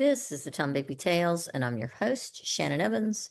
This is the Tom Bigby Tales, and I'm your host, Shannon Evans.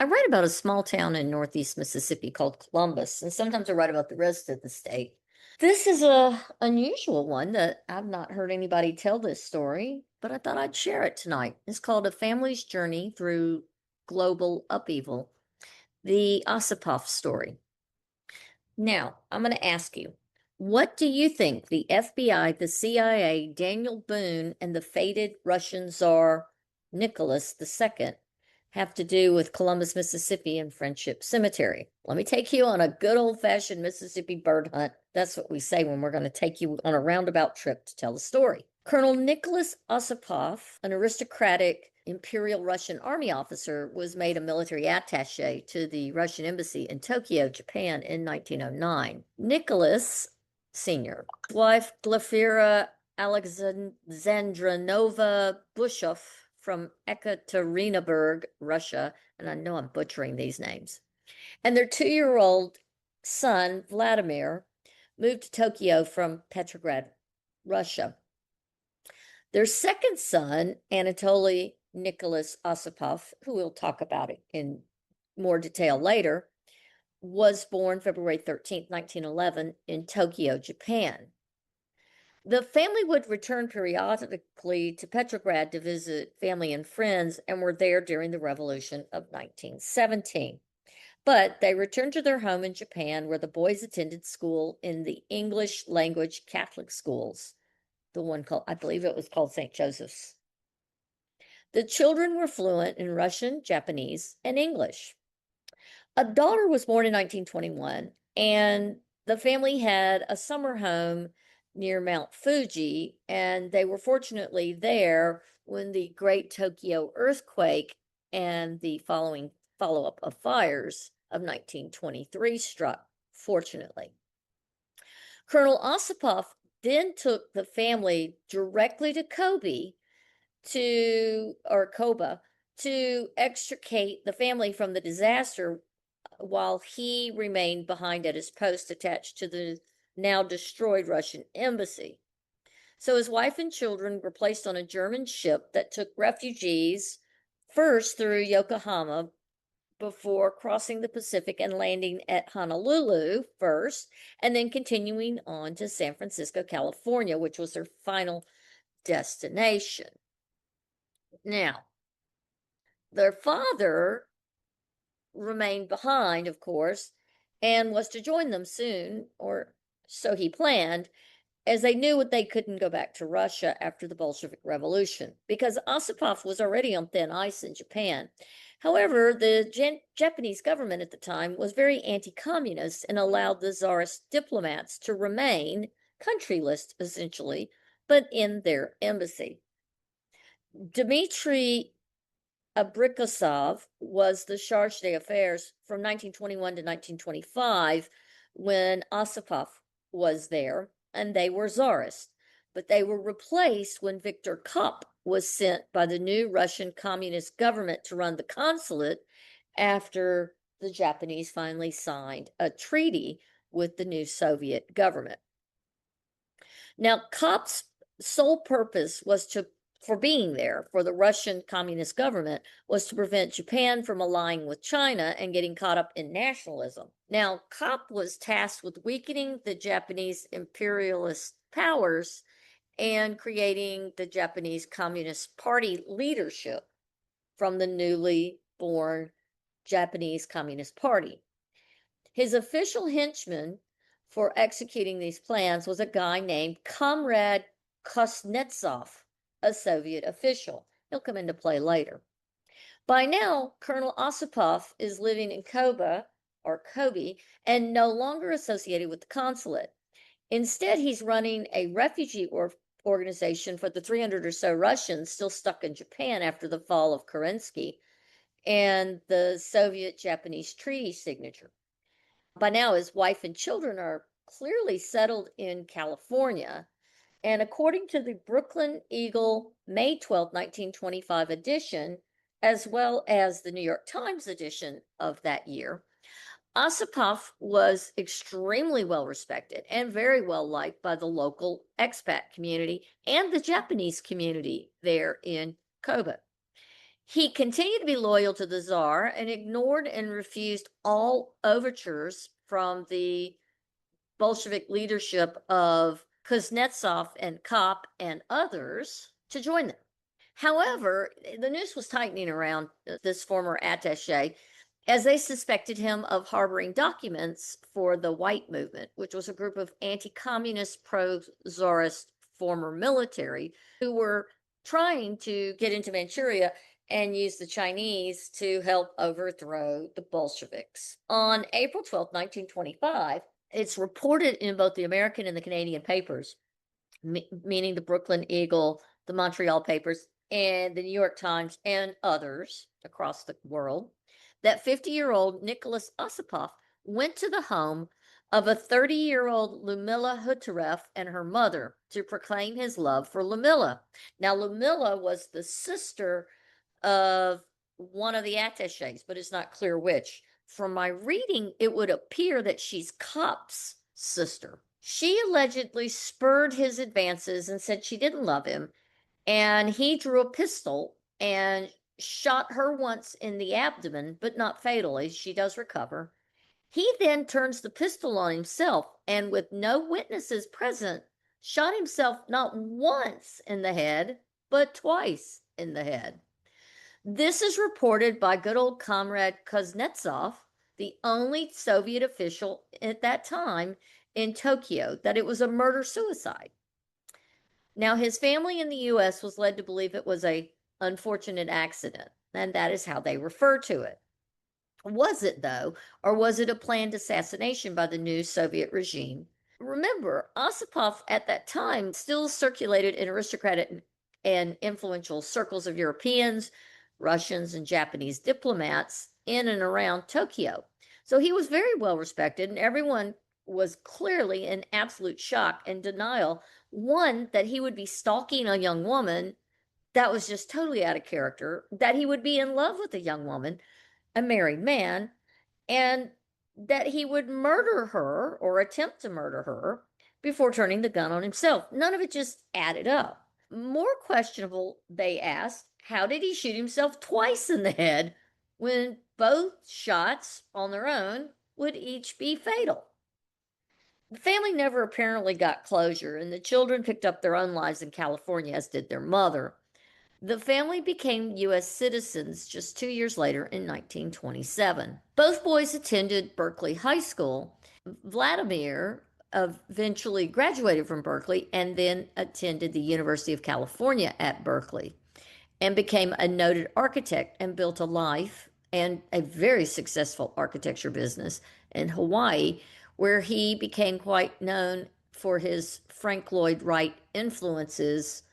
I write about a small town in northeast Mississippi called Columbus, and sometimes I write about the rest of the state. This is a unusual one that I've not heard anybody tell this story, but I thought I'd share it tonight. It's called A Family's Journey Through Global Upheaval, the Ossipoff story. Now, I'm going to ask you, what do you think the FBI, the CIA, Daniel Boone, and the fated Russian Czar Nicholas II have to do with Columbus, Mississippi and Friendship Cemetery? Let me take you on a good old-fashioned Mississippi bird hunt. That's what we say when we're going to take you on a roundabout trip to tell the story. Colonel Nicholas Ossipoff, an aristocratic Imperial Russian army officer, was made a military attaché to the Russian embassy in Tokyo, Japan in 1909. Nicholas Sr., wife Glafira Alexandrovna Bushoff from Ekaterinburg, Russia, and I know I'm butchering these names, and their 2-year-old son, Vladimir, moved to Tokyo from Petrograd, Russia. Their second son, Anatoly Nicholas Ossipoff, who we'll talk about it in more detail later, was born February 13th, 1911 in Tokyo, Japan. The family would return periodically to Petrograd to visit family and friends and were there during the Revolution of 1917. But they returned to their home in Japan, where the boys attended school in the English language Catholic schools. The one called, I believe it was called St. Joseph's. The children were fluent in Russian, Japanese, and English. A daughter was born in 1921, and the family had a summer home near Mount Fuji, and they were fortunately there when the Great Tokyo earthquake and the following follow-up of fires of 1923 struck, fortunately. Colonel Ossipoff then took the family directly to Kobe to extricate the family from the disaster while he remained behind at his post attached to the now destroyed Russian embassy. So his wife and children were placed on a German ship that took refugees first through Yokohama before crossing the Pacific and landing at Honolulu first, and then continuing on to San Francisco, California, which was their final destination. Now, their father remained behind, of course, and was to join them soon, or so he planned, as they knew they couldn't go back to Russia after the Bolshevik Revolution, because Ossipoff was already on thin ice in Japan. However, the Japanese government at the time was very anti-communist and allowed the Tsarist diplomats to remain countryless, essentially, but in their embassy. Dmitry Abrikosov was the charge d'affaires from 1921 to 1925 when Ossipoff was there, and they were Tsarists, but they were replaced when Viktor Kopp was sent by the new Russian communist government to run the consulate after the Japanese finally signed a treaty with the new Soviet government. Now, Kopp's sole purpose for being there for the Russian communist government was to prevent Japan from allying with China and getting caught up in nationalism. Now, Kopp was tasked with weakening the Japanese imperialist powers and creating the Japanese Communist Party leadership from the newly born Japanese Communist Party. His official henchman for executing these plans was a guy named Comrade Kuznetsov, a Soviet official. He'll come into play later. By now, Colonel Ossipoff is living in Kobe, and no longer associated with the consulate. Instead, he's running a refugee organization for the 300 or so Russians still stuck in Japan after the fall of Kerensky and the Soviet-Japanese treaty signature. By now, his wife and children are clearly settled in California, and according to the Brooklyn Eagle May 12, 1925 edition, as well as the New York Times edition of that year, Ossipoff was extremely well respected and very well liked by the local expat community and the Japanese community there in Koba. He continued to be loyal to the Tsar and ignored and refused all overtures from the Bolshevik leadership of Kuznetsov and Kopp and others to join them. However, the noose was tightening around this former attaché as they suspected him of harboring documents for the White Movement, which was a group of anti-communist, pro-Tsarist former military who were trying to get into Manchuria and use the Chinese to help overthrow the Bolsheviks. On April 12th, 1925, it's reported in both the American and the Canadian papers, meaning the Brooklyn Eagle, the Montreal papers, and the New York Times, and others across the world, that 50-year-old Nicholas Ossipoff went to the home of a 30-year-old Lumila Hutaref and her mother to proclaim his love for Lumila. Now, Lumila was the sister of one of the attachés, but it's not clear which. From my reading, it would appear that she's Kopp's sister. She allegedly spurred his advances and said she didn't love him, and he drew a pistol and shot her once in the abdomen, but not fatally. She does recover. He then turns the pistol on himself and, with no witnesses present, shot himself not once in the head, but twice in the head. This is reported by good old comrade Kuznetsov, the only Soviet official at that time in Tokyo, that it was a murder-suicide. Now, his family in the U.S. was led to believe it was an unfortunate accident, and that is how they refer to it. Was it, though, or was it a planned assassination by the new Soviet regime? Remember, Ossipoff at that time still circulated in aristocratic and influential circles of Europeans, Russians, and Japanese diplomats in and around Tokyo. So he was very well respected, and everyone was clearly in absolute shock and denial. One, that he would be stalking a young woman, that was just totally out of character, that he would be in love with a young woman, a married man, and that he would murder her or attempt to murder her before turning the gun on himself. None of it just added up. More questionable, they asked, how did he shoot himself twice in the head when both shots on their own would each be fatal? The family never apparently got closure, and the children picked up their own lives in California, as did their mother. The family became U.S. citizens just 2 years later in 1927. Both boys attended Berkeley High School. Vladimir eventually graduated from Berkeley and then attended the University of California at Berkeley and became a noted architect and built a life and a very successful architecture business in Hawaii, where he became quite known for his Frank Lloyd Wright influences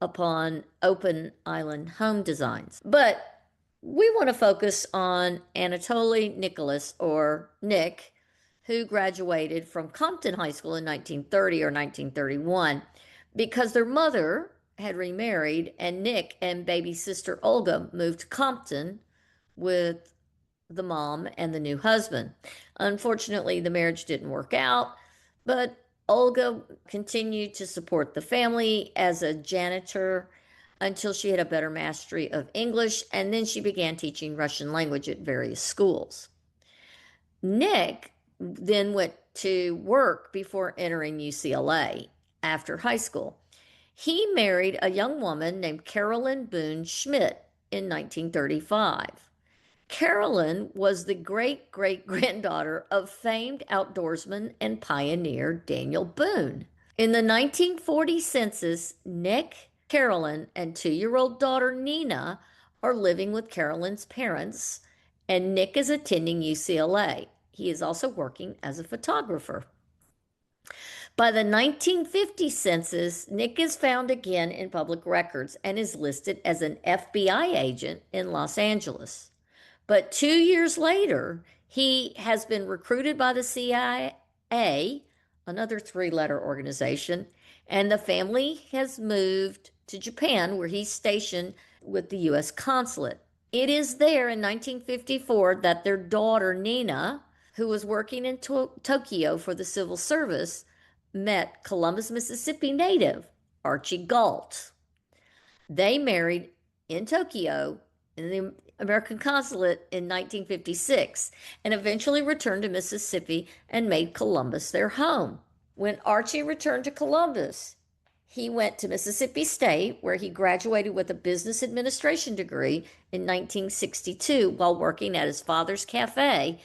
upon open island home designs. But we want to focus on Anatoly Nicholas, or Nick, who graduated from Compton High School in 1930 or 1931 because their mother had remarried, and Nick and baby sister Olga moved to Compton with the mom and the new husband. Unfortunately, the marriage didn't work out, but Olga continued to support the family as a janitor until she had a better mastery of English, and then she began teaching Russian language at various schools. Nick then went to work before entering UCLA after high school. He married a young woman named Carolyn Boone Schmidt in 1935. Carolyn was the great-great-granddaughter of famed outdoorsman and pioneer Daniel Boone. In the 1940 census, Nick, Carolyn, and 2-year-old daughter Nina are living with Carolyn's parents, and Nick is attending UCLA. He is also working as a photographer. By the 1950 census, Nick is found again in public records and is listed as an FBI agent in Los Angeles. But 2 years later, he has been recruited by the CIA, another three-letter organization, and the family has moved to Japan, where he's stationed with the U.S. consulate. It is there in 1954 that their daughter, Nina, who was working in Tokyo for the civil service, met Columbus, Mississippi native Archie Galt. They married in Tokyo in the American consulate in 1956 and eventually returned to Mississippi and made Columbus their home. When Archie returned to Columbus, he went to Mississippi State, where he graduated with a business administration degree in 1962 while working at his father's cafe,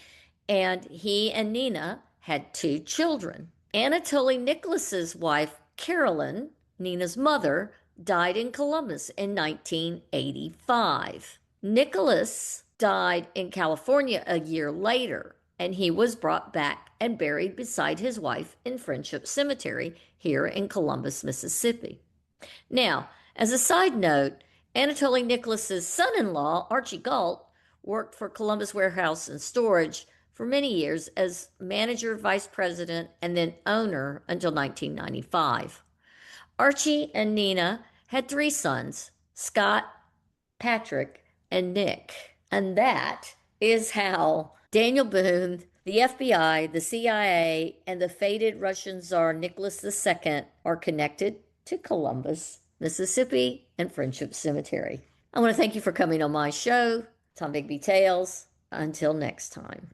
and he and Nina had 2 children. Anatoly Nicholas's wife, Carolyn, Nina's mother, died in Columbus in 1985. Nicholas died in California a year later, and he was brought back and buried beside his wife in Friendship Cemetery here in Columbus, Mississippi. Now, as a side note, Anatoly Nicholas's son-in-law, Archie Galt, worked for Columbus Warehouse and Storage for many years as manager, vice president, and then owner until 1995. Archie and Nina had 3 sons, Scott, Patrick, and Nick. And that is how Daniel Boone, the FBI, the CIA, and the fated Russian Czar Nicholas II are connected to Columbus, Mississippi, and Friendship Cemetery. I want to thank you for coming on my show. Tom Bigby Tales. Until next time.